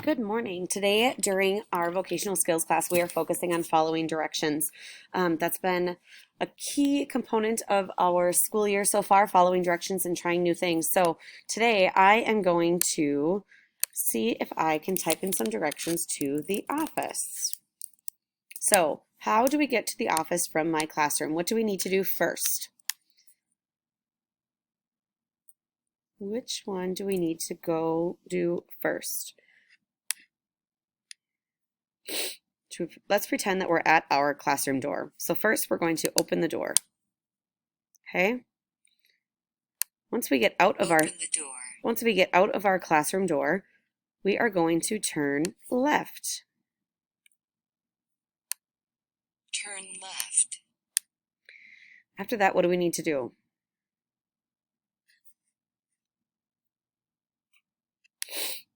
Good morning. Today, during our vocational skills class, we are focusing on following directions. That's been a key component of our school year so far, following directions and trying new things. So today, I am going to see if I can type in some directions to the office. So, how do we get to the office from my classroom? What do we need to do first? Which one do we need to go do first? Let's pretend that we're at our classroom door. So first we're going to open the door. Okay? Once we get out of our classroom door, we are going to turn left. Turn left. After that, what do we need to do?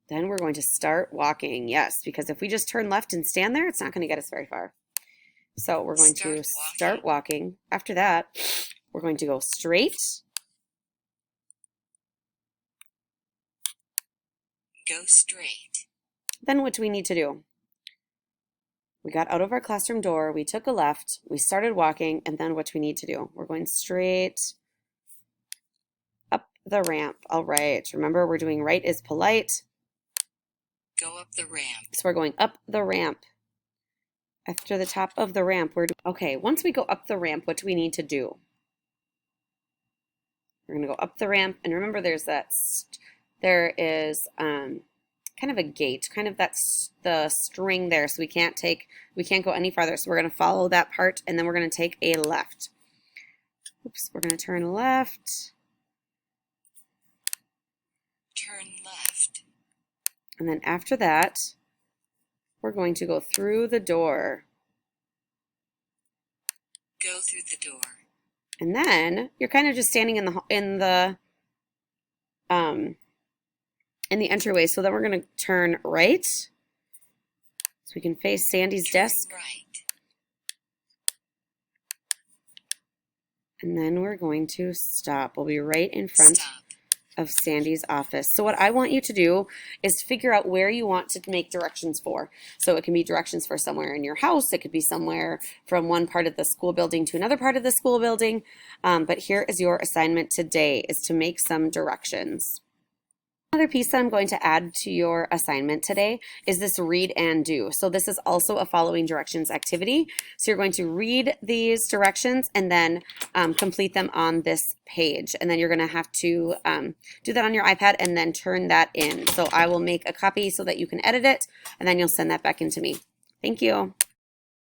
Then we're going to start walking. Yes, because if we just turn left and stand there, it's not going to get us very far. So we're going to start walking. After that, we're going to go straight. Go straight. Then what do we need to do? We got out of our classroom door, we took a left, we started walking, and then what do we need to do? We're going straight up the ramp. All right, remember we're doing right is polite. Go up the ramp. So we're going up the ramp. After the top of the ramp, okay, once we go up the ramp, what do we need to do? We're going to go up the ramp, and remember there is kind of a gate, kind of that's the string there, so we can't go any farther. So we're going to follow that part, and then we're going to take a left. Oops, we're going to turn left. Turn left. And then after that, we're going to go through the door. Go through the door. And then you're kind of just standing in the entryway. So then we're going to turn right, so we can face Sandy's desk. Right. And then we're going to stop. We'll be right in front of Sandy's office. So what I want you to do is figure out where you want to make directions for. So it can be directions for somewhere in your house. It could be somewhere from one part of the school building to another part of the school building. But here is your assignment today, is to make some directions. Another piece that I'm going to add to your assignment today is this read and do. So this is also a following directions activity. So you're going to read these directions and then complete them on this page. And then you're going to have to do that on your iPad and then turn that in. So I will make a copy so that you can edit it, and then you'll send that back into me. Thank you.